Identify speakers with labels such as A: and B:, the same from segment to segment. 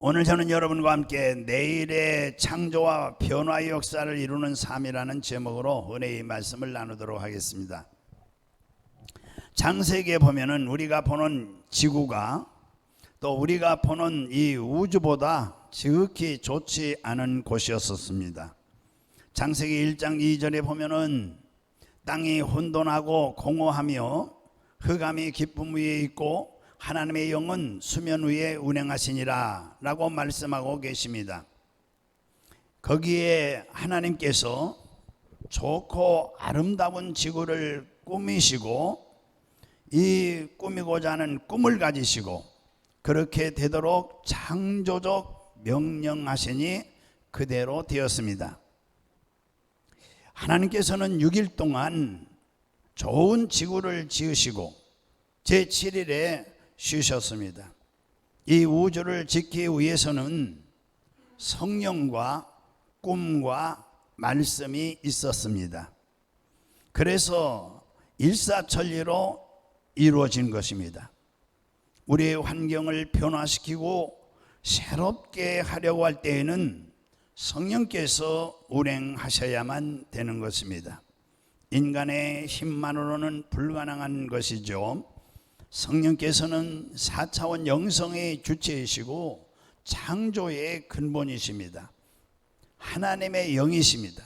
A: 오늘 저는 여러분과 함께 내일의 창조와 변화의 역사를 이루는 삶이라는 제목으로 은혜의 말씀을 나누도록 하겠습니다. 창세기에 보면은 우리가 보는 지구가 또 우리가 보는 이 우주보다 지극히 좋지 않은 곳이었습니다. 창세기 1장 2절에 보면은 땅이 혼돈하고 공허하며 흑암이 깊음 위에 있고 하나님의 영은 수면 위에 운행하시니라 라고 말씀하고 계십니다. 거기에 하나님께서 좋고 아름다운 지구를 꾸미시고 이 꾸미고자 하는 꿈을 가지시고 그렇게 되도록 창조적 명령하시니 그대로 되었습니다. 하나님께서는 6일 동안 좋은 지구를 지으시고 제7일에 쉬셨습니다. 이 우주를 짓기 위해서는 성령과 꿈과 말씀이 있었습니다. 그래서 일사천리로 이루어진 것입니다. 우리의 환경을 변화시키고 새롭게 하려고 할 때에는 성령께서 운행하셔야만 되는 것입니다. 인간의 힘만으로는 불가능한 것이죠. 성령께서는 4차원 영성의 주체이시고 창조의 근본이십니다. 하나님의 영이십니다.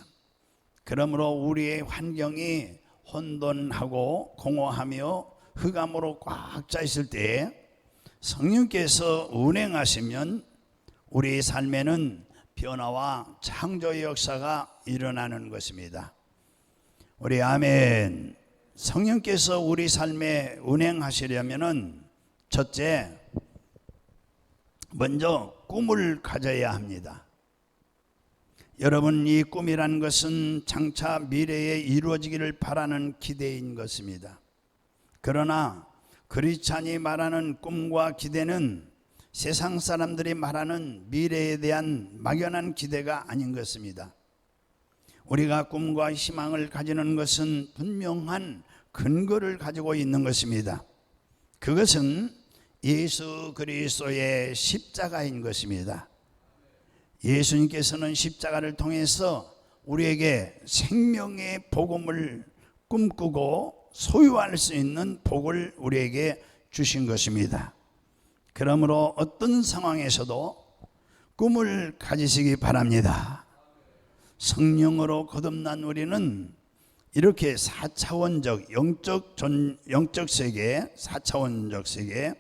A: 그러므로 우리의 환경이 혼돈하고 공허하며 흑암으로 꽉 차 있을 때 성령께서 운행하시면 우리의 삶에는 변화와 창조의 역사가 일어나는 것입니다. 우리 아멘. 성령께서 우리 삶에 운행하시려면은 첫째, 먼저 꿈을 가져야 합니다. 여러분, 이 꿈이란 것은 장차 미래에 이루어지기를 바라는 기대인 것입니다. 그러나 크리스찬이 말하는 꿈과 기대는 세상 사람들이 말하는 미래에 대한 막연한 기대가 아닌 것입니다. 우리가 꿈과 희망을 가지는 것은 분명한 근거를 가지고 있는 것입니다. 그것은 예수 그리스도의 십자가인 것입니다. 예수님께서는 십자가를 통해서 우리에게 생명의 복음을 꿈꾸고 소유할 수 있는 복을 우리에게 주신 것입니다. 그러므로 어떤 상황에서도 꿈을 가지시기 바랍니다. 성령으로 거듭난 우리는 이렇게 4차원적 영적 세계, 4차원적 세계,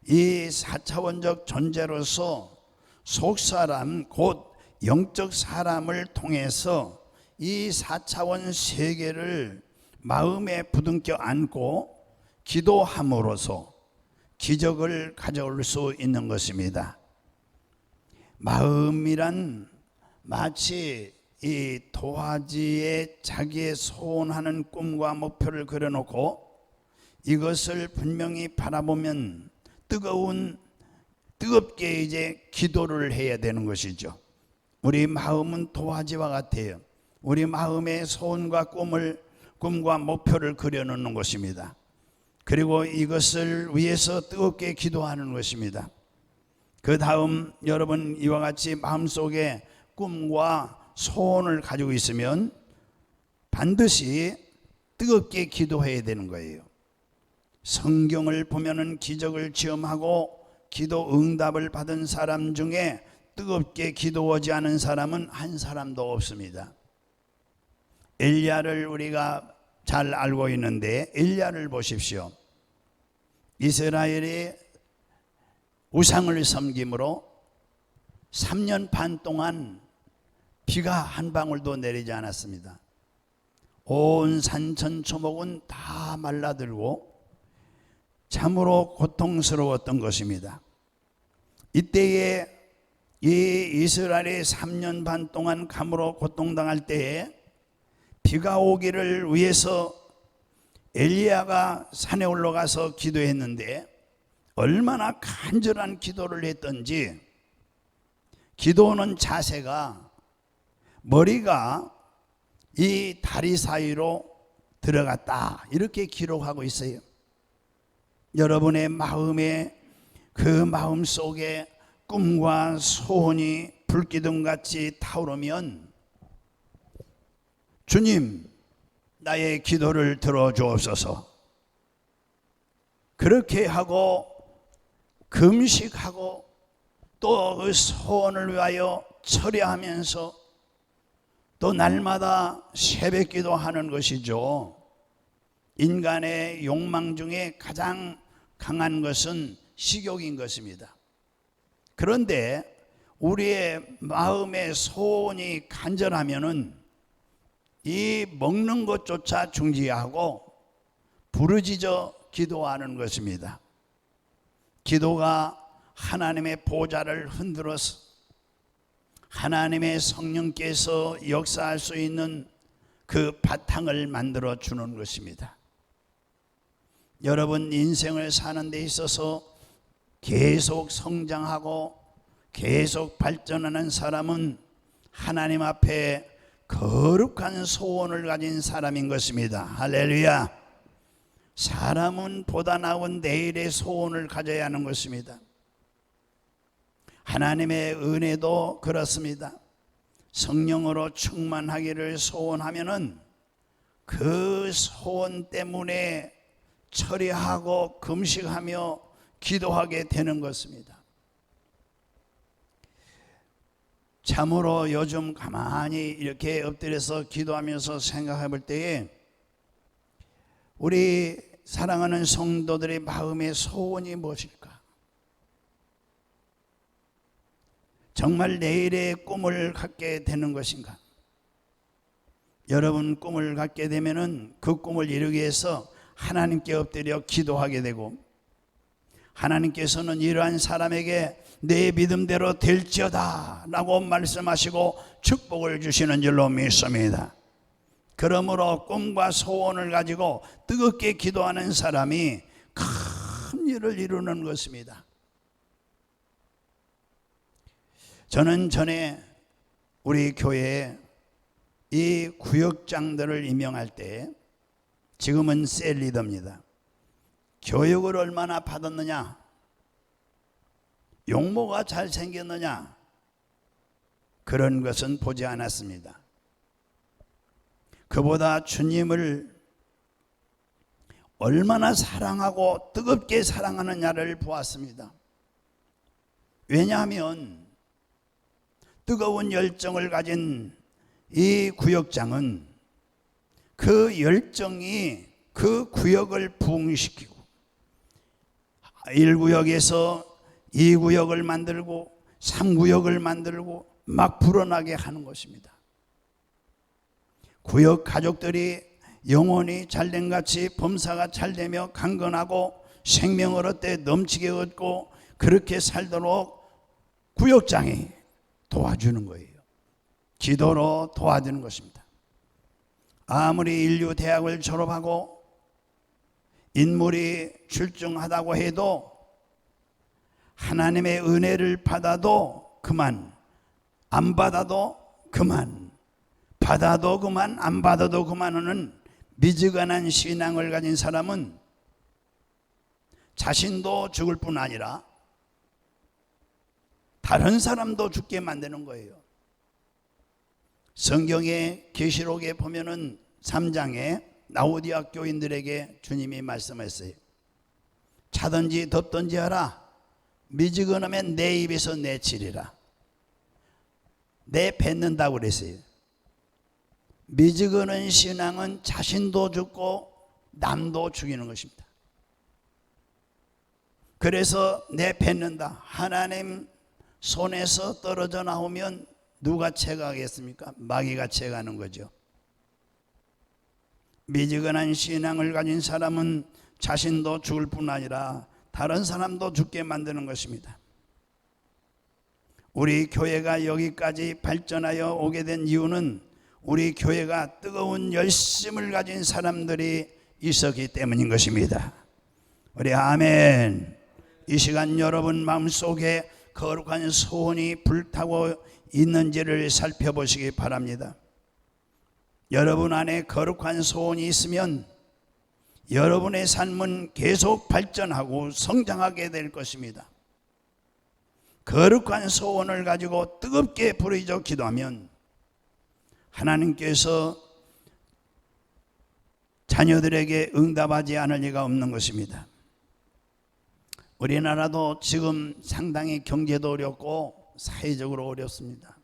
A: 이 4차원적 존재로서 속사람 곧 영적 사람을 통해서 이 4차원 세계를 마음에 부둥켜 안고 기도함으로써 기적을 가져올 수 있는 것입니다. 마음이란 마치 이 도화지에 자기의 소원하는 꿈과 목표를 그려놓고 이것을 분명히 바라보면 뜨겁게 이제 기도를 해야 되는 것이죠. 우리 마음은 도화지와 같아요. 우리 마음의 소원과 꿈과 목표를 그려놓는 것입니다. 그리고 이것을 위해서 뜨겁게 기도하는 것입니다. 그 다음 여러분 이와 같이 마음속에 꿈과 소원을 가지고 있으면 반드시 뜨겁게 기도해야 되는 거예요. 성경을 보면은 기적을 체험하고 기도 응답을 받은 사람 중에 뜨겁게 기도하지 않은 사람은 한 사람도 없습니다. 엘리야를 우리가 잘 알고 있는데 엘리야를 보십시오. 이스라엘이 우상을 섬김으로 3년 반 동안 비가 한 방울도 내리지 않았습니다. 온 산천초목은 다 말라들고 참으로 고통스러웠던 것입니다. 이때에 이 이스라엘이 3년 반 동안 감으로 고통당할 때에 비가 오기를 위해서 엘리야가 산에 올라가서 기도했는데 얼마나 간절한 기도를 했던지 기도하는 자세가 머리가 이 다리 사이로 들어갔다 이렇게 기록하고 있어요. 여러분의 마음에 그 마음 속에 꿈과 소원이 불기둥같이 타오르면 주님, 나의 기도를 들어주옵소서. 그렇게 하고 금식하고 또 그 소원을 위하여 철회하면서 또 날마다 새벽 기도하는 것이죠. 인간의 욕망 중에 가장 강한 것은 식욕인 것입니다. 그런데 우리의 마음의 소원이 간절하면은 이 먹는 것조차 중지하고 부르짖어 기도하는 것입니다. 기도가 하나님의 보좌를 흔들어서 하나님의 성령께서 역사할 수 있는 그 바탕을 만들어 주는 것입니다. 여러분, 인생을 사는 데 있어서 계속 성장하고 계속 발전하는 사람은 하나님 앞에 거룩한 소원을 가진 사람인 것입니다. 할렐루야. 사람은 보다 나은 내일의 소원을 가져야 하는 것입니다. 하나님의 은혜도 그렇습니다. 성령으로 충만하기를 소원하면은 그 소원 때문에 처리하고 금식하며 기도하게 되는 것입니다. 참으로 요즘 가만히 이렇게 엎드려서 기도하면서 생각해 볼 때에 우리 사랑하는 성도들의 마음의 소원이 무엇일까? 정말 내일의 꿈을 갖게 되는 것인가? 여러분, 꿈을 갖게 되면은 그 꿈을 이루기 위해서 하나님께 엎드려 기도하게 되고, 하나님께서는 이러한 사람에게 내 믿음대로 될지어다 라고 말씀하시고 축복을 주시는 줄로 믿습니다. 그러므로 꿈과 소원을 가지고 뜨겁게 기도하는 사람이 큰 일을 이루는 것입니다. 저는 전에 우리 교회에 이 구역장들을 임명할 때, 지금은 셀 리더입니다. 교육을 얼마나 받았느냐, 용모가 잘생겼느냐, 그런 것은 보지 않았습니다. 그보다 주님을 얼마나 사랑하고 뜨겁게 사랑하느냐를 보았습니다. 왜냐하면 뜨거운 열정을 가진 이 구역장은 그 열정이 그 구역을 부흥시키고 1구역에서 2구역을 만들고 3구역을 만들고 막 불어나게 하는 것입니다. 구역 가족들이 영혼이 잘된같이 범사가 잘되며 강건하고 생명을 얻되 넘치게 얻고 그렇게 살도록 구역장이 도와주는 거예요. 기도로 도와주는 것입니다. 아무리 인류 대학을 졸업하고 인물이 출중하다고 해도 하나님의 은혜를 받아도 그만, 안 받아도 그만, 받아도 그만, 안 받아도 그만하는 미지근한 신앙을 가진 사람은 자신도 죽을 뿐 아니라 다른 사람도 죽게 만드는 거예요. 성경의 계시록에 보면은 3장에 라오디아 교인들에게 주님이 말씀했어요. 차든지 덥든지 하라. 미지근하면 내 입에서 내치리라. 내 뱉는다고 그랬어요. 미지근한 신앙은 자신도 죽고 남도 죽이는 것입니다. 그래서 내 뱉는다. 하나님 손에서 떨어져 나오면 누가 채가하겠습니까? 마귀가 채가하는 거죠. 미지근한 신앙을 가진 사람은 자신도 죽을 뿐 아니라 다른 사람도 죽게 만드는 것입니다. 우리 교회가 여기까지 발전하여 오게 된 이유는 우리 교회가 뜨거운 열심을 가진 사람들이 있었기 때문인 것입니다. 우리 아멘. 이 시간 여러분 마음속에 거룩한 소원이 불타고 있는지를 살펴보시기 바랍니다. 여러분 안에 거룩한 소원이 있으면 여러분의 삶은 계속 발전하고 성장하게 될 것입니다. 거룩한 소원을 가지고 뜨겁게 부르짖어 기도하면 하나님께서 자녀들에게 응답하지 않을 리가 없는 것입니다. 우리나라도 지금 상당히 경제도 어렵고 사회적으로 어렵습니다.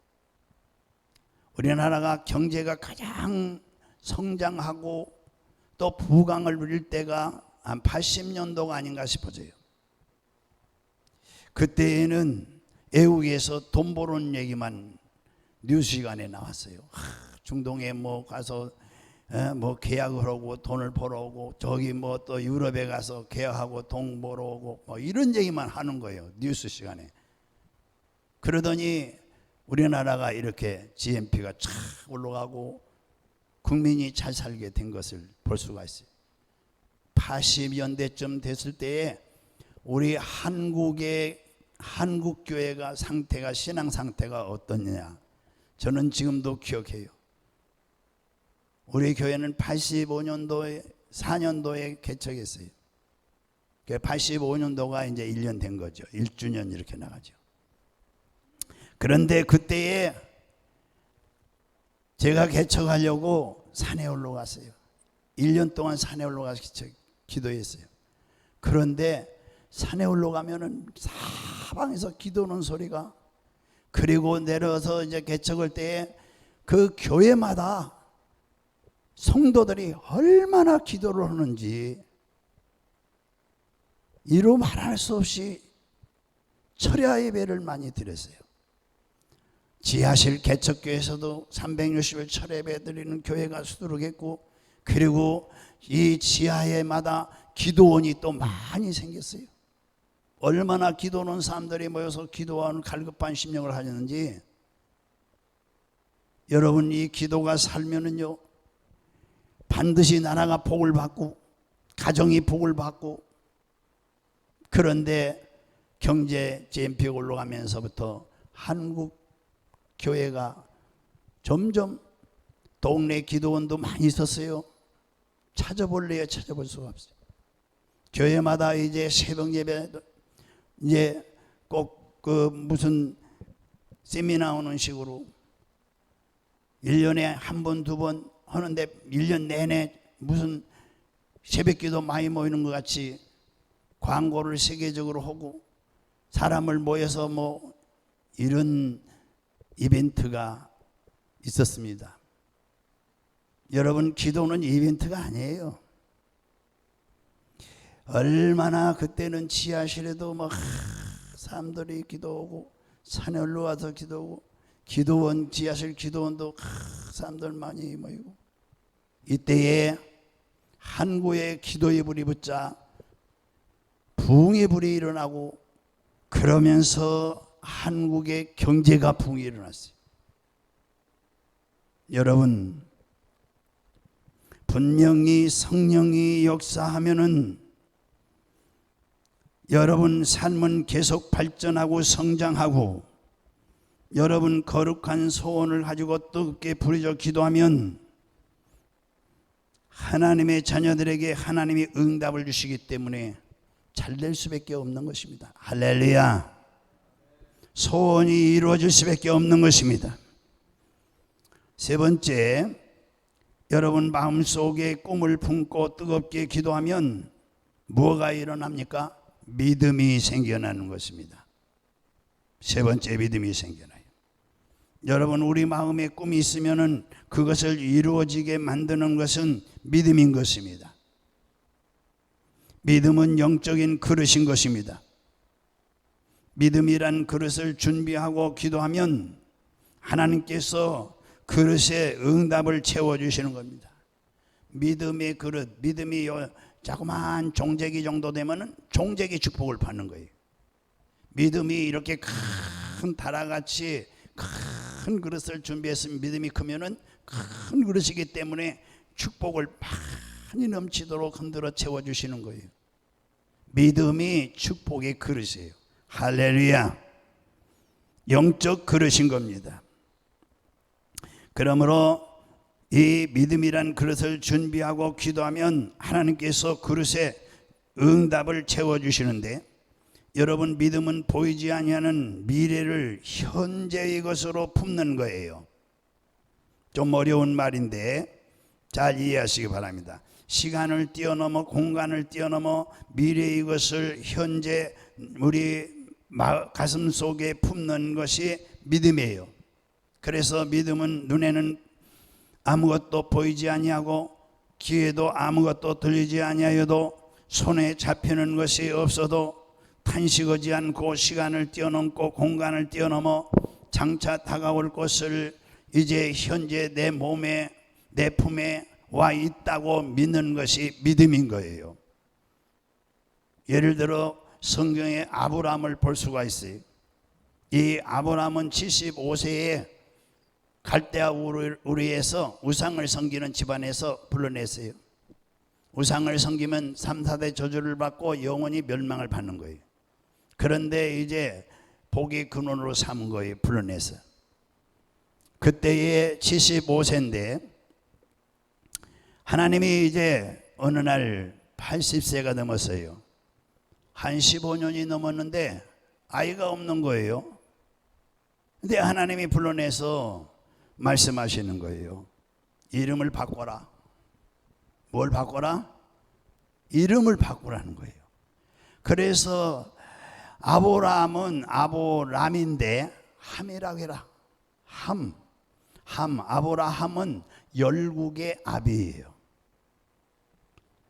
A: 우리나라가 경제가 가장 성장하고 또 부강을 누릴 때가 한 80년도가 아닌가 싶어져요. 그때에는 외국에서 돈 버는 얘기만 뉴스 시간에 나왔어요. 중동에 뭐 가서 뭐 계약을 하고 돈을 벌어오고, 저기 뭐 또 유럽에 가서 계약하고 돈 벌어오고, 뭐 이런 얘기만 하는 거예요, 뉴스 시간에. 그러더니 우리나라가 이렇게 GNP가 쫙 올라가고 국민이 잘 살게 된 것을 볼 수가 있어요. 80년대쯤 됐을 때에 우리 한국교회가 상태가, 신앙 상태가 어떠냐, 저는 지금도 기억해요. 우리 교회는 85년도에 4년도에 개척했어요. 85년도가 이제 1년 된 거죠. 1주년 이렇게 나가죠. 그런데 그때에 제가 개척하려고 산에 올라갔어요. 1년 동안 산에 올라가서 기도했어요. 그런데 산에 올라가면은 사방에서 기도하는 소리가, 그리고 내려서 이제 개척할 때에 그 교회마다 성도들이 얼마나 기도를 하는지 이루 말할 수 없이 철야 예배를 많이 드렸어요. 지하실 개척교회에서도 360일 철야 예배 드리는 교회가 수두룩했고, 그리고 이 지하에마다 기도원이 또 많이 생겼어요. 얼마나 기도하는 사람들이 모여서 기도하는 갈급한 심령을 하였는지. 여러분, 이 기도가 살면은요, 반드시 나라가 복을 받고 가정이 복을 받고. 그런데 경제 GNP가 올라가면서부터 한국 교회가 점점, 동네 기도원도 많이 있었어요. 찾아볼래요? 찾아볼 수가 없어요. 교회마다 이제 새벽 예배, 이제 꼭 그 무슨 세미나 오는 식으로 1년에 한 번, 두 번 하는데 1년 내내 무슨 새벽기도 많이 모이는 것 같이 광고를 세계적으로 하고 사람을 모여서 뭐 이런 이벤트가 있었습니다. 여러분, 기도는 이벤트가 아니에요. 얼마나 그때는 지하실에도 막 사람들이 기도하고, 산에 올라와서 기도하고, 기도원, 지하실 기도원도 사람들 많이 모이고. 이때에 한국의 기도의 불이 붙자 부흥의 불이 일어나고, 그러면서 한국의 경제가 부흥이 일어났어요. 여러분, 분명히 성령이 역사하면은 여러분 삶은 계속 발전하고 성장하고, 여러분 거룩한 소원을 가지고 뜨겁게 부르짖어 기도하면 하나님의 자녀들에게 하나님이 응답을 주시기 때문에 잘 될 수밖에 없는 것입니다. 할렐루야. 소원이 이루어질 수밖에 없는 것입니다. 세 번째, 여러분 마음속에 꿈을 품고 뜨겁게 기도하면 뭐가 일어납니까? 믿음이 생겨나는 것입니다. 세 번째, 믿음이 생겨나요. 여러분, 우리 마음에 꿈이 있으면은 그것을 이루어지게 만드는 것은 믿음인 것입니다. 믿음은 영적인 그릇인 것입니다. 믿음이란 그릇을 준비하고 기도하면 하나님께서 그릇에 응답을 채워주시는 겁니다. 믿음의 그릇, 믿음이 자그마한 종재기 정도 되면 종재기 축복을 받는 거예요. 믿음이 이렇게 큰 다라같이 큰 그릇을 준비했으면, 믿음이 크면은 큰 그릇이기 때문에 축복을 많이 넘치도록 흔들어 채워주시는 거예요. 믿음이 축복의 그릇이에요. 할렐루야. 영적 그릇인 겁니다. 그러므로 이 믿음이란 그릇을 준비하고 기도하면 하나님께서 그릇에 응답을 채워주시는데, 여러분, 믿음은 보이지 아니하는 미래를 현재의 것으로 품는 거예요. 좀 어려운 말인데 잘 이해하시기 바랍니다. 시간을 뛰어넘어 공간을 뛰어넘어 미래의 것을 현재 우리 가슴 속에 품는 것이 믿음이에요. 그래서 믿음은 눈에는 아무것도 보이지 아니하고 귀에도 아무것도 들리지 아니하여도 손에 잡히는 것이 없어도 탄식하지 않고 시간을 뛰어넘고 공간을 뛰어넘어 장차 다가올 것을 이제 현재 내 몸에 내 품에 와 있다고 믿는 것이 믿음인 거예요. 예를 들어 성경에 아브라함을 볼 수가 있어요. 이 아브라함은 75세에 갈대아 우르에서 우상을 섬기는 집안에서 불러냈어요. 우상을 섬기면 3, 4대 저주를 받고 영원히 멸망을 받는 거예요. 그런데 이제 복의 근원으로 삼은 거예요. 불러내서. 그때에 75세인데 하나님이 이제 어느 날 80세가 넘었어요. 한 15년이 넘었는데 아이가 없는 거예요. 근데 하나님이 불러내서 말씀하시는 거예요. 이름을 바꿔라. 뭘 바꿔라? 이름을 바꾸라는 거예요. 그래서 아브라함은 아브람인데 함이라고 해라. 함. 아브라함은 열국의 아비예요.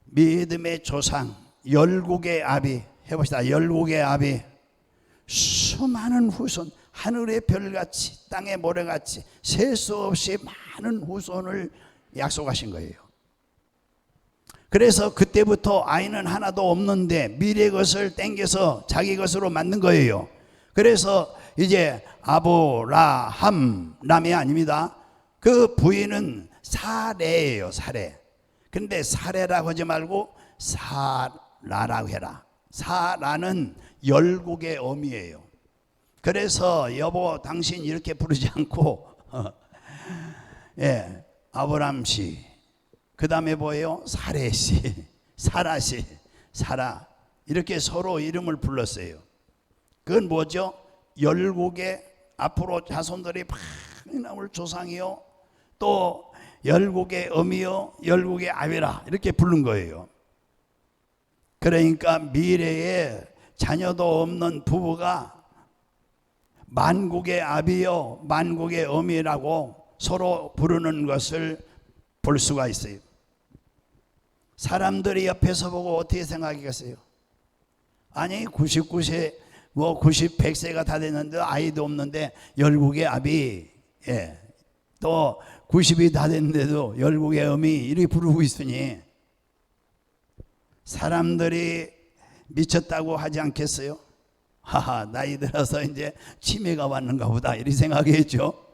A: 믿음의 조상, 열국의 아비. 해봅시다. 열국의 아비. 수많은 후손, 하늘의 별같이 땅의 모래같이 셀 수 없이 많은 후손을 약속하신 거예요. 그래서 그때부터 아이는 하나도 없는데 미래 것을 땡겨서 자기 것으로 만든 거예요. 그래서 이제 아브라함이 아닙니다. 그 부인은 사레예요. 사레. 근데 사레라고 하지 말고 사라라고 해라. 사라는 열국의 어미예요. 그래서 여보 당신 이렇게 부르지 않고 예, 아브람 씨, 그 다음에 뭐예요? 사레 씨, 사라 씨, 사라, 이렇게 서로 이름을 불렀어요. 그건 뭐죠? 열국의 앞으로 자손들이 많이 나올 조상이요, 또 열국의 어미요, 열국의 아비라, 이렇게 부른 거예요. 그러니까 미래에 자녀도 없는 부부가 만국의 아비요 만국의 어미라고 서로 부르는 것을 볼 수가 있어요. 사람들이 옆에서 보고 어떻게 생각하겠어요? 아니 99세 뭐 90, 100세가 다 됐는데 아이도 없는데 열국의 아비, 예, 또 90이 다 됐는데도 열국의 어미 이렇게 부르고 있으니 사람들이 미쳤다고 하지 않겠어요? 하하, 나이 들어서 이제 치매가 왔는가 보다 이렇게 생각했죠.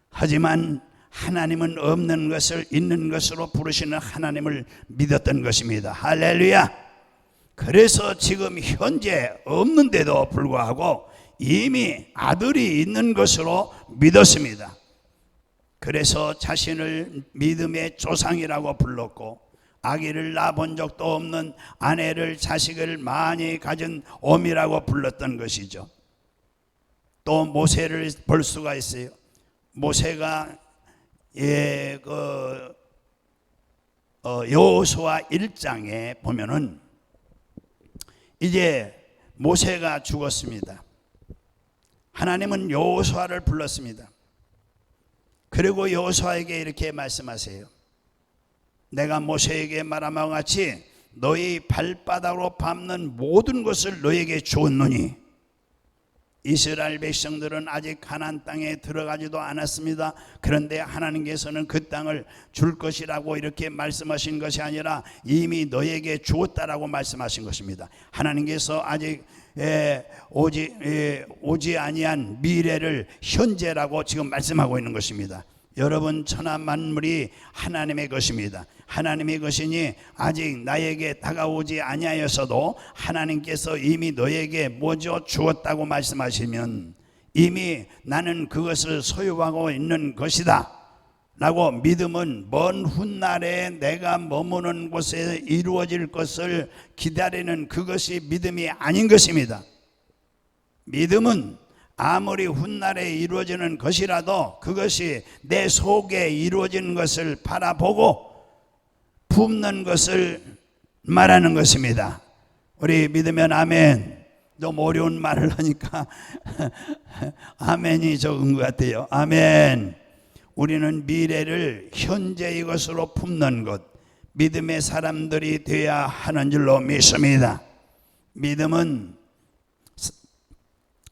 A: 하지만 하나님은 없는 것을 있는 것으로 부르시는 하나님을 믿었던 것입니다. 할렐루야. 그래서 지금 현재 없는데도 불구하고 이미 아들이 있는 것으로 믿었습니다. 그래서 자신을 믿음의 조상이라고 불렀고, 아기를 낳아본 적도 없는 아내를, 자식을 많이 가진 어미라고 불렀던 것이죠. 또 모세를 볼 수가 있어요. 모세가 여호수아 1장에 보면은 이제 모세가 죽었습니다. 하나님은 여호수아를 불렀습니다. 그리고 여호수아에게 이렇게 말씀하세요. 내가 모세에게 말한 바와 같이 너희 발바닥으로 밟는 모든 것을 너에게 주었노니, 이스라엘 백성들은 아직 가나안 땅에 들어가지도 않았습니다. 그런데 하나님께서는 그 땅을 줄 것이라고 이렇게 말씀하신 것이 아니라 이미 너에게 주었다라고 말씀하신 것입니다. 하나님께서 아직 오지 아니한 미래를 현재라고 지금 말씀하고 있는 것입니다. 여러분, 천하 만물이 하나님의 것입니다. 하나님의 것이니 아직 나에게 다가오지 아니하였어도 하나님께서 이미 너에게 뭐죠? 주었다고 말씀하시면 이미 나는 그것을 소유하고 있는 것이다 라고 믿음은 먼 훗날에 내가 머무는 곳에 이루어질 것을 기다리는 그것이 믿음이 아닌 것입니다. 믿음은 아무리 훗날에 이루어지는 것이라도 그것이 내 속에 이루어지는 것을 바라보고 품는 것을 말하는 것입니다. 우리 믿으면 아멘. 너무 어려운 말을 하니까 아멘이 적은 것 같아요. 아멘. 우리는 미래를 현재의 것으로 품는 것, 믿음의 사람들이 되어야 하는 줄로 믿습니다. 믿음은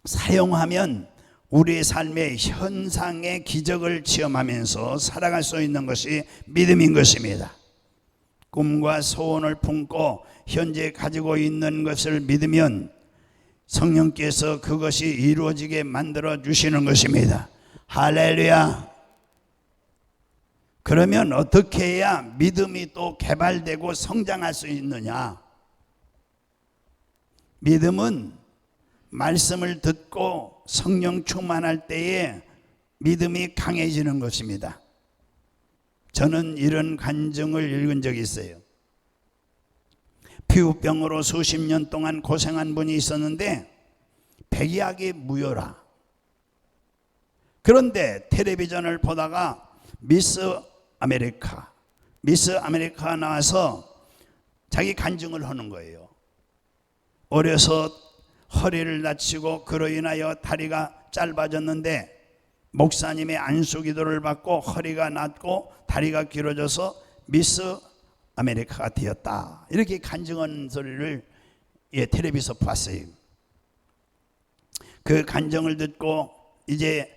A: 사용하면 우리의 삶의 현상의 기적을 체험하면서 살아갈 수 있는 것이 믿음인 것입니다. 꿈과 소원을 품고 현재 가지고 있는 것을 믿으면 성령께서 그것이 이루어지게 만들어 주시는 것입니다. 할렐루야. 그러면 어떻게 해야 믿음이 또 개발되고 성장할 수 있느냐? 믿음은 말씀을 듣고 성령 충만할 때에 믿음이 강해지는 것입니다. 저는 이런 간증을 읽은 적이 있어요. 피부병으로 수십 년 동안 고생한 분이 있었는데 백약이 무효라. 그런데 텔레비전을 보다가 미스 아메리카 나와서 자기 간증을 하는 거예요. 어려서 허리를 다치고 그로 인하여 다리가 짧아졌는데 목사님의 안수기도를 받고 허리가 낫고 다리가 길어져서 미스 아메리카가 되었다. 이렇게 간증한 소리를 텔레비에서 봤어요. 그 간증을 듣고 이제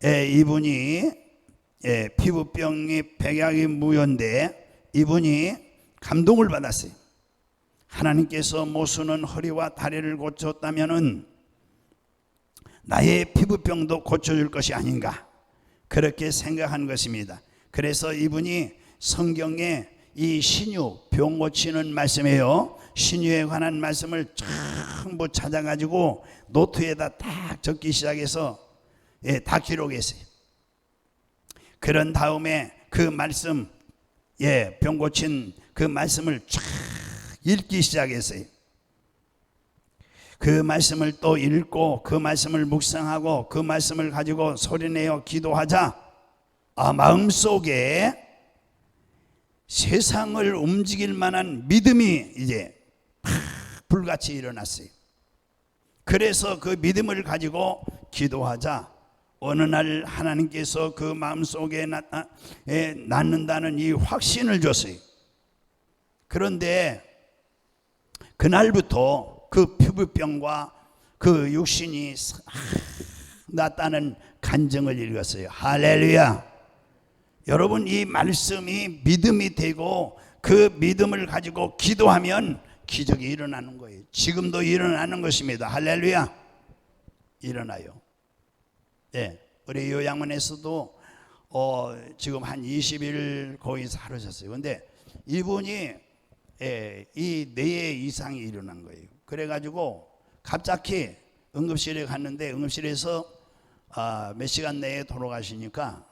A: 이분이 피부병이 백약이 무효인데 이분이 감동을 받았어요. 하나님께서 모수는 허리와 다리를 고쳤다면은 나의 피부병도 고쳐줄 것이 아닌가, 그렇게 생각한 것입니다. 그래서 이분이 성경에 이 신유, 병 고치는 말씀이에요. 신유에 관한 말씀을 전부 찾아가지고 노트에다 딱 적기 시작해서 다 기록했어요. 그런 다음에 그 말씀, 병 고친 그 말씀을 쫙 읽기 시작했어요. 그 말씀을 또 읽고 그 말씀을 묵상하고 그 말씀을 가지고 소리내어 기도하자 마음속에 세상을 움직일 만한 믿음이 이제 불같이 일어났어요. 그래서 그 믿음을 가지고 기도하자 어느 날 하나님께서 그 마음속에 낳는다는 이 확신을 줬어요. 그런데 그날부터 그 피부병과 그 육신이 낫다는 간증을 읽었어요. 할렐루야. 여러분, 이 말씀이 믿음이 되고 그 믿음을 가지고 기도하면 기적이 일어나는 거예요. 지금도 일어나는 것입니다. 할렐루야. 일어나요. 우리 요양원에서도 지금 한 20일 거의 사르셨어요. 근데 이분이 이 뇌에 이상이 일어난 거예요. 그래가지고 갑자기 응급실에 갔는데 응급실에서 몇 시간 내에 돌아가시니까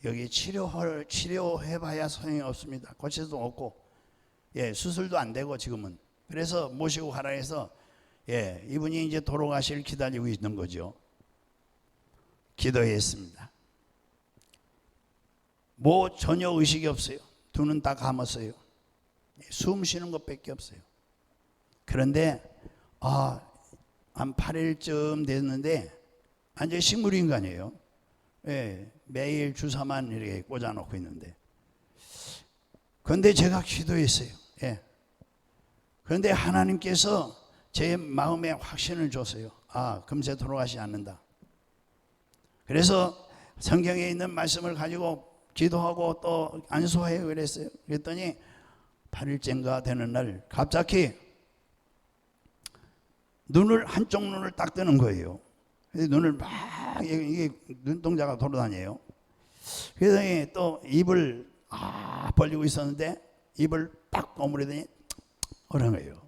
A: 여기 치료해봐야 소용이 없습니다. 고칠 수도 없고 수술도 안 되고 지금은. 그래서 모시고 가라 해서 이분이 이제 돌아가실 기다리고 있는 거죠. 기도했습니다. 뭐 전혀 의식이 없어요. 두 눈 다 감았어요. 숨 쉬는 것밖에 없어요. 그런데 한 8일쯤 됐는데 완전 식물인간이에요. 매일 주사만 이렇게 꽂아놓고 있는데, 그런데 제가 기도했어요. 그런데 하나님께서 제 마음에 확신을 줬어요. 금세 돌아가지 않는다. 그래서 성경에 있는 말씀을 가지고 기도하고 또 안수해요. 그랬어요. 그랬더니 8일째인가 되는 날 갑자기 한쪽 눈을 딱 뜨는 거예요. 눈을 막 이게 눈동자가 돌아다녀요. 그래서 또 입을 벌리고 있었는데 입을 딱 오므리더니 그런 거예요.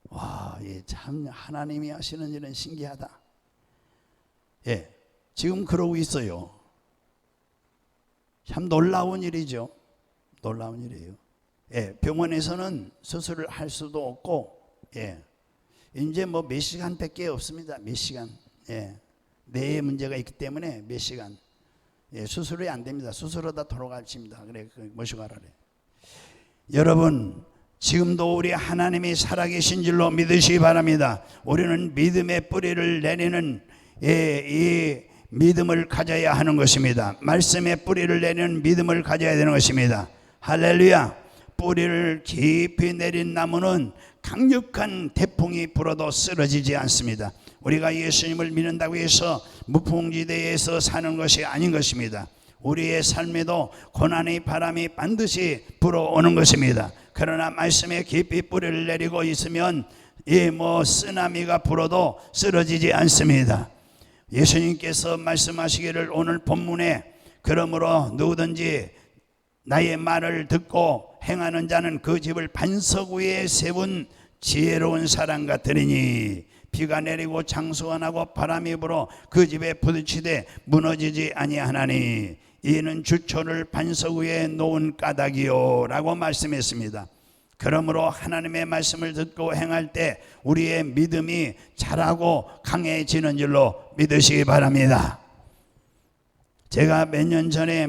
A: 와, 참 하나님이 하시는 일은 신기하다. 지금 그러고 있어요. 참 놀라운 일이죠. 놀라운 일이에요. 예, 병원에서는 수술을 할 수도 없고, 예, 이제 뭐 몇 시간밖에 없습니다. 몇 시간. 예, 뇌에 문제가 있기 때문에 몇 시간. 예, 수술이 안 됩니다. 수술하다 돌아가십니다. 그래, 모시고 가라 그래. 여러분, 지금도 우리 하나님이 살아계신 줄로 믿으시기 바랍니다. 우리는 믿음의 뿌리를 내리는 이 믿음을 가져야 하는 것입니다. 말씀의 뿌리를 내리는 믿음을 가져야 되는 것입니다. 할렐루야. 뿌리를 깊이 내린 나무는 강력한 태풍이 불어도 쓰러지지 않습니다. 우리가 예수님을 믿는다고 해서 무풍지대에서 사는 것이 아닌 것입니다. 우리의 삶에도 고난의 바람이 반드시 불어오는 것입니다. 그러나 말씀에 깊이 뿌리를 내리고 있으면 이 쓰나미가 불어도 쓰러지지 않습니다. 예수님께서 말씀하시기를 오늘 본문에 그러므로 누구든지 나의 말을 듣고 행하는 자는 그 집을 반석 위에 세운 지혜로운 사람 같으리니 비가 내리고 장수가 나고 바람이 불어 그 집에 부딪히되 무너지지 아니하나니 이는 주초를 반석 위에 놓은 까닭이요 라고 말씀했습니다. 그러므로 하나님의 말씀을 듣고 행할 때 우리의 믿음이 자라고 강해지는 줄로 믿으시기 바랍니다. 제가 몇 년 전에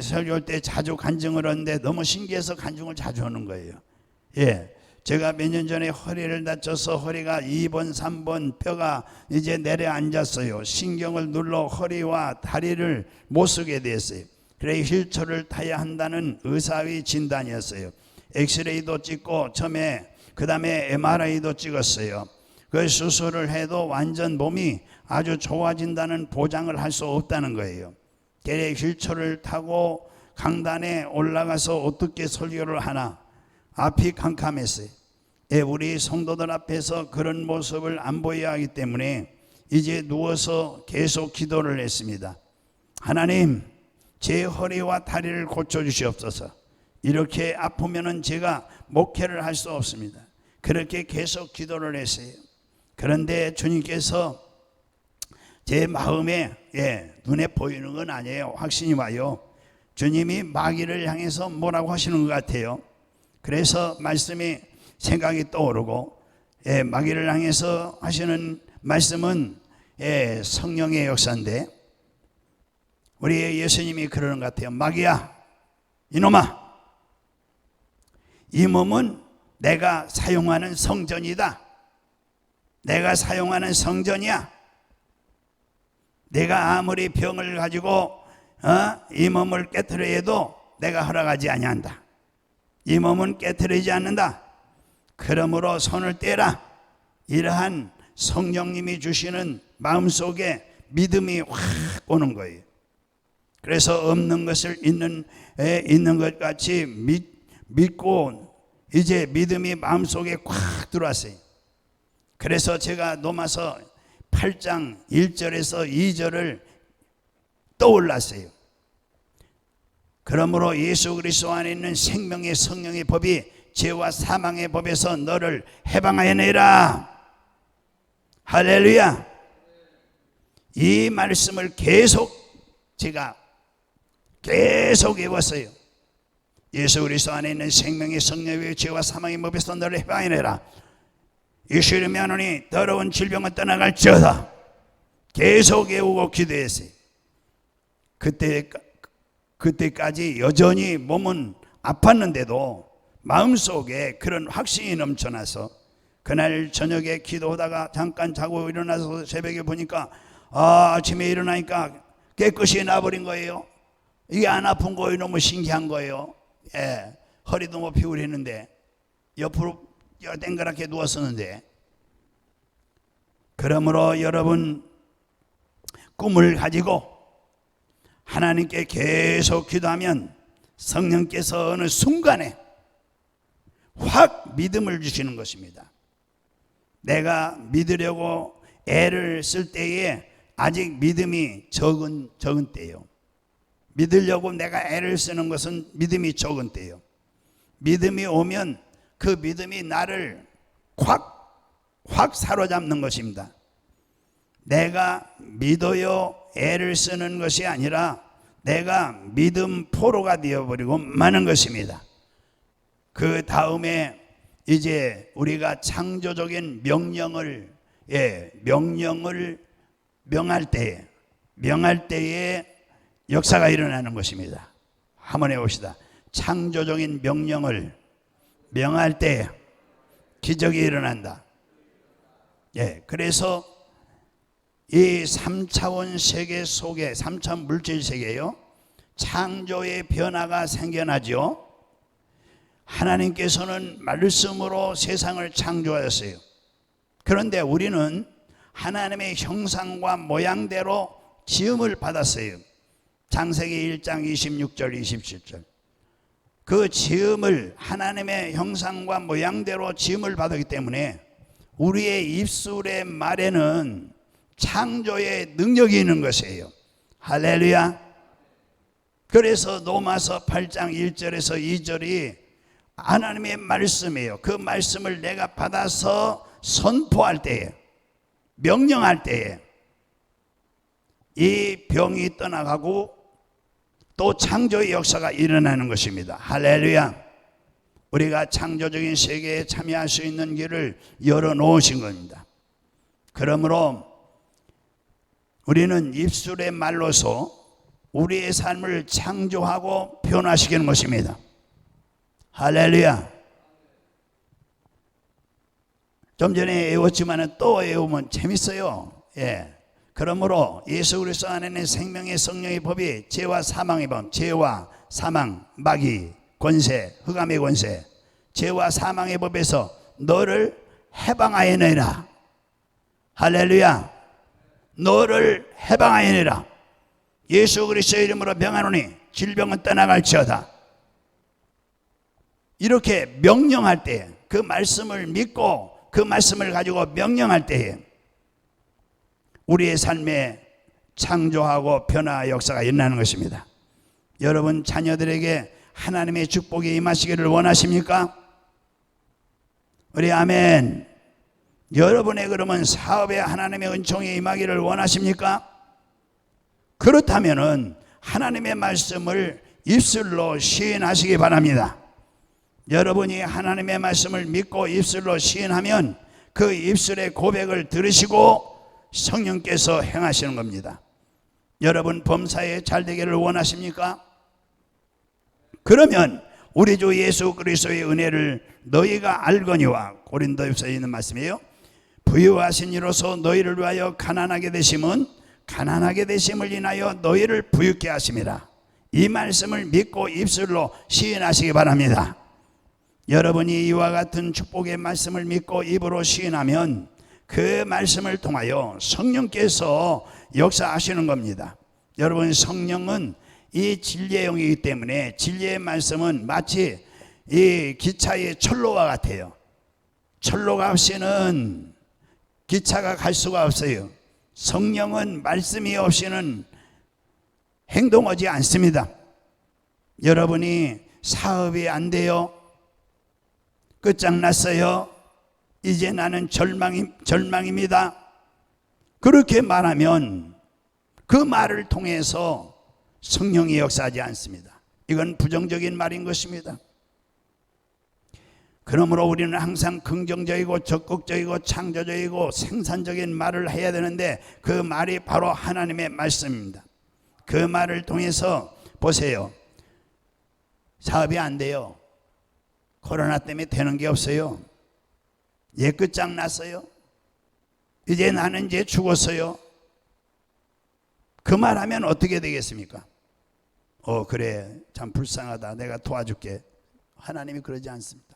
A: 설교할 때 자주 간증을 하는데 너무 신기해서 간증을 자주 하는 거예요. 예, 제가 몇 년 전에 허리를 다쳐서 허리가 2번, 3번 뼈가 이제 내려앉았어요. 신경을 눌러 허리와 다리를 못 쓰게 됐어요. 그래 휠체어를 타야 한다는 의사의 진단이었어요. 엑스레이도 찍고 처음에 그 다음에 MRI도 찍었어요. 그 수술을 해도 완전 몸이 아주 좋아진다는 보장을 할 수 없다는 거예요. 그래 휠체어를 타고 강단에 올라가서 어떻게 설교를 하나 앞이 캄캄했어요. 우리 성도들 앞에서 그런 모습을 안 보여야 하기 때문에 이제 누워서 계속 기도를 했습니다. 하나님, 제 허리와 다리를 고쳐주시옵소서. 이렇게 아프면은 제가 목회를 할 수 없습니다. 그렇게 계속 기도를 했어요. 그런데 주님께서 제 마음에 눈에 보이는 건 아니에요. 확신이 와요. 주님이 마귀를 향해서 뭐라고 하시는 것 같아요. 그래서 말씀이 생각이 떠오르고 마귀를 향해서 하시는 말씀은 성령의 역사인데 우리 예수님이 그러는 것 같아요. 마귀야, 이놈아, 이 몸은 내가 사용하는 성전이다. 내가 사용하는 성전이야. 내가 아무리 병을 가지고 이 몸을 깨트려 해도 내가 허락하지 아니한다. 이 몸은 깨트리지 않는다. 그러므로 손을 떼라. 이러한 성령님이 주시는 마음속에 믿음이 확 오는 거예요. 그래서 없는 것을 있는 것 같이 믿고 이제 믿음이 마음속에 꽉 들어왔어요. 그래서 제가 로마서 8장 1절에서 2절을 떠올랐어요. 그러므로 예수 그리스도 안에 있는 생명의 성령의 법이 죄와 사망의 법에서 너를 해방하여내라. 할렐루야. 이 말씀을 제가 계속 외웠어요. 예수 그리스도 안에 있는 생명의 성령의 죄와 사망의 법에서 너를 해방하여내라. 예수 이름에 하노니 더러운 질병은 떠나갈지어다. 계속 외우고 기도했어요. 그때까지 여전히 몸은 아팠는데도 마음속에 그런 확신이 넘쳐나서 그날 저녁에 기도하다가 잠깐 자고 일어나서 새벽에 보니까 아침에 일어나니까 깨끗이 나버린 거예요. 이게 안 아픈 거예요. 너무 신기한 거예요. 허리도 못 펴고 했는데 옆으로 땡그랗게 누웠었는데. 그러므로 여러분 꿈을 가지고 하나님께 계속 기도하면 성령께서 어느 순간에 확 믿음을 주시는 것입니다. 내가 믿으려고 애를 쓸 때에 아직 믿음이 적은 때예요. 믿으려고 내가 애를 쓰는 것은 믿음이 적은 때예요. 믿음이 오면 그 믿음이 나를 확 사로잡는 것입니다. 내가 믿어요 애를 쓰는 것이 아니라 내가 믿음 포로가 되어버리고 마는 것입니다. 그 다음에 이제 우리가 창조적인 명령을 명할 때에 역사가 일어나는 것입니다. 한번 해봅시다. 창조적인 명령을 명할 때 기적이 일어난다. 그래서 이 3차원 세계 속에 3차원 물질 세계요, 창조의 변화가 생겨나죠. 하나님께서는 말씀으로 세상을 창조하셨어요. 그런데 우리는 하나님의 형상과 모양대로 지음을 받았어요. 창세기 1장 26절 27절. 그 지음을 하나님의 형상과 모양대로 지음을 받았기 때문에 우리의 입술의 말에는 창조의 능력이 있는 것이에요. 할렐루야. 그래서 로마서 8장 1절에서 2절이 하나님의 말씀이에요. 그 말씀을 내가 받아서 선포할 때에, 명령할 때에 이 병이 떠나가고 또 창조의 역사가 일어나는 것입니다. 할렐루야. 우리가 창조적인 세계에 참여할 수 있는 길을 열어놓으신 겁니다. 그러므로 우리는 입술의 말로서 우리의 삶을 창조하고 변화시키는 것입니다. 할렐루야. 좀 전에 외웠지만 또 외우면 재밌어요. 그러므로 예수 그리스도 안에는 생명의 성령의 법이 죄와 사망의 법, 죄와 사망, 마귀, 권세, 흑암의 권세, 죄와 사망의 법에서 너를 해방하여내라. 할렐루야. 너를 해방하여내라. 예수 그리스도의 이름으로 명하노니 질병은 떠나갈지어다. 이렇게 명령할 때, 그 말씀을 믿고 그 말씀을 가지고 명령할 때에 우리의 삶에 창조하고 변화 역사가 일어나는 것입니다. 여러분 자녀들에게 하나님의 축복이 임하시기를 원하십니까? 우리 아멘. 여러분의 그러면 사업에 하나님의 은총이 임하기를 원하십니까? 그렇다면은 하나님의 말씀을 입술로 시인하시기 바랍니다. 여러분이 하나님의 말씀을 믿고 입술로 시인하면 그 입술의 고백을 들으시고 성령께서 행하시는 겁니다. 여러분 범사에 잘되기를 원하십니까? 그러면 우리 주 예수 그리스도의 은혜를 너희가 알거니와, 고린도후서에 있는 말씀이에요. 부유하신 이로서 너희를 위하여 가난하게 되심은 가난하게 되심을 인하여 너희를 부유케 하심이라. 이 말씀을 믿고 입술로 시인하시기 바랍니다. 여러분이 이와 같은 축복의 말씀을 믿고 입으로 시인하면 그 말씀을 통하여 성령께서 역사하시는 겁니다. 여러분 성령은 이 진리의 영이기 때문에 진리의 말씀은 마치 이 기차의 철로와 같아요. 철로가 없이는 기차가 갈 수가 없어요. 성령은 말씀이 없이는 행동하지 않습니다. 여러분이 사업이 안 돼요. 끝장났어요. 이제 나는 절망입니다. 그렇게 말하면 그 말을 통해서 성령이 역사하지 않습니다. 이건 부정적인 말인 것입니다. 그러므로 우리는 항상 긍정적이고 적극적이고 창조적이고 생산적인 말을 해야 되는데 그 말이 바로 하나님의 말씀입니다. 그 말을 통해서 보세요. 사업이 안 돼요. 코로나 때문에 되는 게 없어요. 끝장났어요. 이제 나는 이제 죽었어요. 그 말하면 어떻게 되겠습니까? 그래 참 불쌍하다. 내가 도와줄게. 하나님이 그러지 않습니다.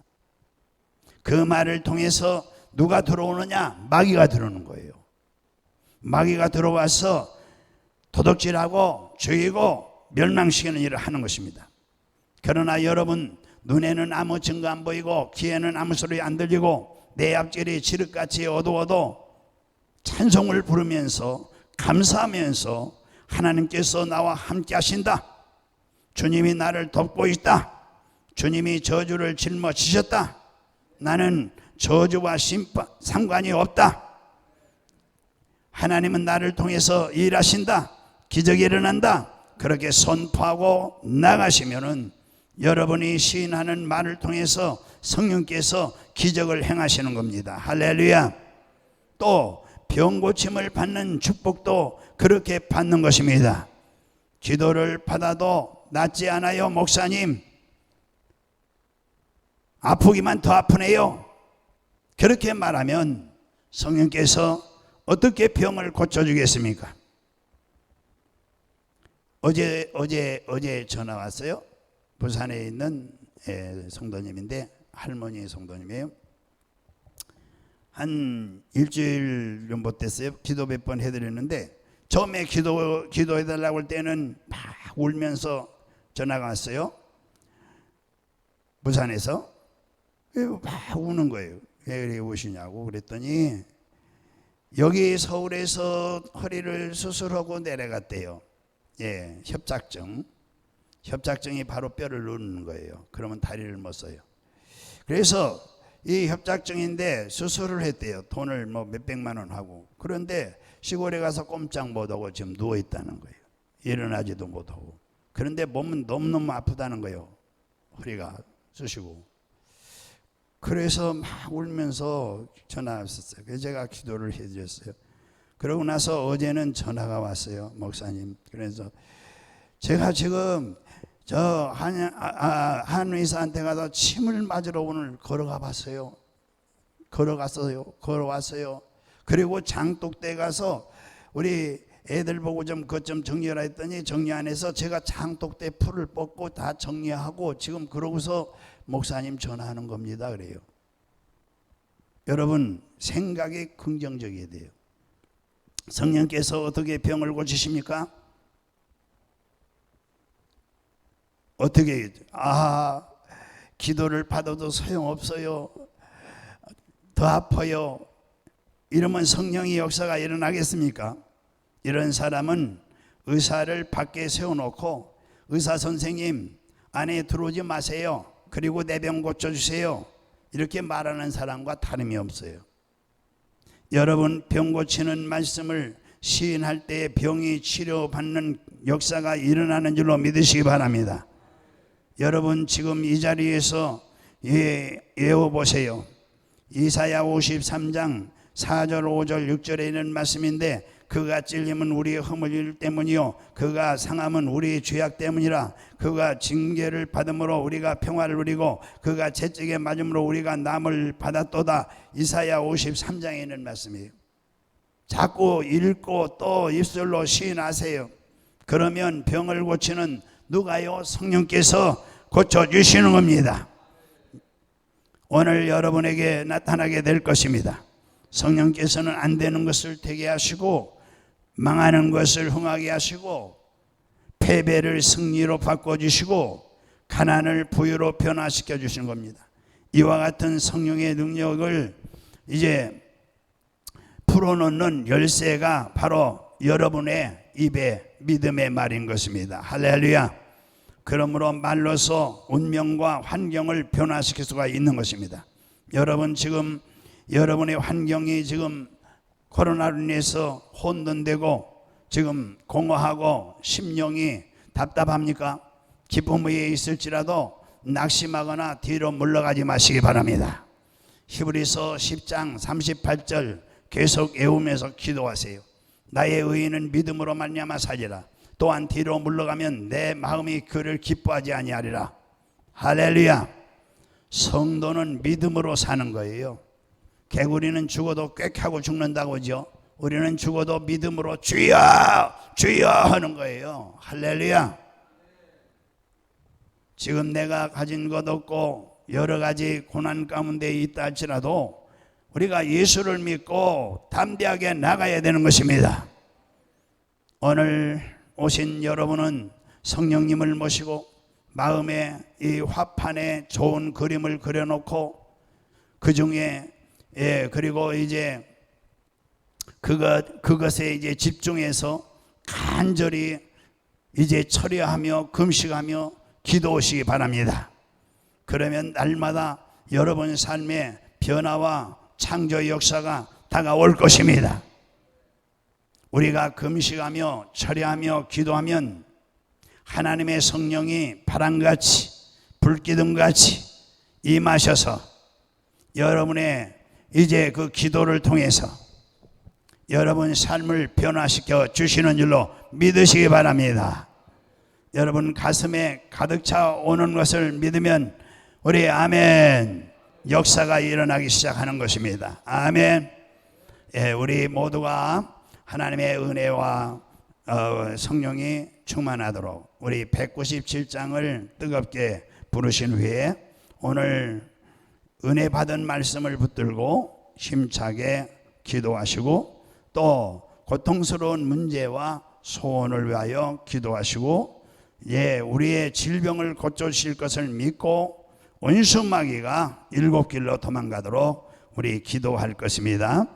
A: 그 말을 통해서 누가 들어오느냐? 마귀가 들어오는 거예요. 마귀가 들어와서 도둑질하고 죽이고 멸망시키는 일을 하는 것입니다. 그러나 여러분 눈에는 아무 증거 안 보이고 귀에는 아무 소리 안 들리고 내 앞길이 지륵같이 어두워도 찬송을 부르면서 감사하면서 하나님께서 나와 함께 하신다. 주님이 나를 돕고 있다. 주님이 저주를 짊어지셨다. 나는 저주와 심판 상관이 없다. 하나님은 나를 통해서 일하신다. 기적이 일어난다. 그렇게 선포하고 나가시면은 여러분이 시인하는 말을 통해서 성령께서 기적을 행하시는 겁니다. 할렐루야. 또 병 고침을 받는 축복도 그렇게 받는 것입니다. 기도를 받아도 낫지 않아요, 목사님. 아프기만 더 아프네요. 그렇게 말하면 성령께서 어떻게 병을 고쳐주겠습니까? 어제 전화 왔어요. 부산에 있는 성도님인데, 할머니 성도님이에요. 한 일주일 정도 됐어요. 기도 몇 번 해드렸는데, 처음에 기도해달라고 할 때는 막 울면서 전화가 왔어요. 부산에서. 막 우는 거예요. 왜 그렇게 우시냐고 그랬더니, 여기 서울에서 허리를 수술하고 내려갔대요. 협착증이 바로 뼈를 누르는 거예요. 그러면 다리를 못 써요. 그래서 이 협착증인데 수술을 했대요. 돈을 뭐 몇백만 원 하고. 그런데 시골에 가서 꼼짝 못하고 지금 누워있다는 거예요. 일어나지도 못하고. 그런데 몸은 너무너무 아프다는 거예요. 허리가 쑤시고. 그래서 막 울면서 전화가 왔었어요. 그래서 제가 기도를 해드렸어요. 그러고 나서 어제는 전화가 왔어요, 목사님. 그래서 제가 지금 저 한 의사한테 가서 침을 맞으러 오늘 걸어왔어요. 그리고 장독대 가서 우리 애들 보고 좀 그것 좀 정리하라 했더니 정리 안 해서 제가 장독대 풀을 뽑고 다 정리하고 지금 그러고서 목사님 전화하는 겁니다. 그래요. 여러분, 생각이 긍정적이어야 돼요. 성령께서 어떻게 병을 고치십니까? 어떻게, 기도를 받아도 소용없어요, 더 아파요, 이러면 성령의 역사가 일어나겠습니까? 이런 사람은 의사를 밖에 세워놓고, 의사 선생님 안에 들어오지 마세요, 그리고 내 병 고쳐주세요, 이렇게 말하는 사람과 다름이 없어요. 여러분, 병 고치는 말씀을 시인할 때 병이 치료받는 역사가 일어나는 줄로 믿으시기 바랍니다. 여러분, 지금 이 자리에서 외워보세요. 이사야 53장 4절 5절 6절에 있는 말씀인데, 그가 찔림은 우리의 허물 일 때문이요 그가 상함은 우리의 죄악 때문이라. 그가 징계를 받음으로 우리가 평화를 누리고 그가 채찍에 맞음으로 우리가 남을 받았도다. 이사야 53장에 있는 말씀이에요. 자꾸 읽고 또 입술로 시인하세요. 그러면 병을 고치는 누가요? 성령께서 고쳐주시는 겁니다. 오늘 여러분에게 나타나게 될 것입니다. 성령께서는 안 되는 것을 되게 하시고, 망하는 것을 흥하게 하시고, 패배를 승리로 바꿔주시고, 가난을 부유로 변화시켜 주시는 겁니다. 이와 같은 성령의 능력을 이제 풀어놓는 열쇠가 바로 여러분의 입에 믿음의 말인 것입니다. 할렐루야. 그러므로 말로서 운명과 환경을 변화시킬 수가 있는 것입니다. 여러분, 지금 여러분의 환경이 지금 코로나로 인해서 혼돈되고 지금 공허하고 심령이 답답합니까? 기쁨 위에 있을지라도 낙심하거나 뒤로 물러가지 마시기 바랍니다. 히브리서 10장 38절 계속 외우면서 기도하세요. 나의 의인은 믿음으로 말미암아 살리라. 또한 뒤로 물러가면 내 마음이 그를 기뻐하지 아니하리라. 할렐루야. 성도는 믿음으로 사는 거예요. 개구리는 죽어도 꽥하고 죽는다고 하죠. 우리는 죽어도 믿음으로 주여 주여 하는 거예요. 할렐루야. 지금 내가 가진 것 없고 여러 가지 고난 가운데 있다 할지라도 우리가 예수를 믿고 담대하게 나가야 되는 것입니다. 오늘 오신 여러분은 성령님을 모시고 마음에 이 화판에 좋은 그림을 그려놓고 그 중에 그리고 이제 그것에 이제 집중해서 간절히 이제 철야하며 금식하며 기도하시기 바랍니다. 그러면 날마다 여러분 삶의 변화와 창조 역사가 다가올 것입니다. 우리가 금식하며 철야하며 기도하면 하나님의 성령이 바람같이 불기둥같이 임하셔서 여러분의 이제 그 기도를 통해서 여러분 삶을 변화시켜 주시는 줄로 믿으시기 바랍니다. 여러분 가슴에 가득 차 오는 것을 믿으면 우리 아멘 역사가 일어나기 시작하는 것입니다. 아멘. 예, 우리 모두가 하나님의 은혜와 성령이 충만하도록 우리 197장을 뜨겁게 부르신 후에 오늘 은혜 받은 말씀을 붙들고 힘차게 기도하시고 또 고통스러운 문제와 소원을 위하여 기도하시고 우리의 질병을 고쳐주실 것을 믿고 원수 마귀가 일곱 길로 도망가도록 우리 기도할 것입니다.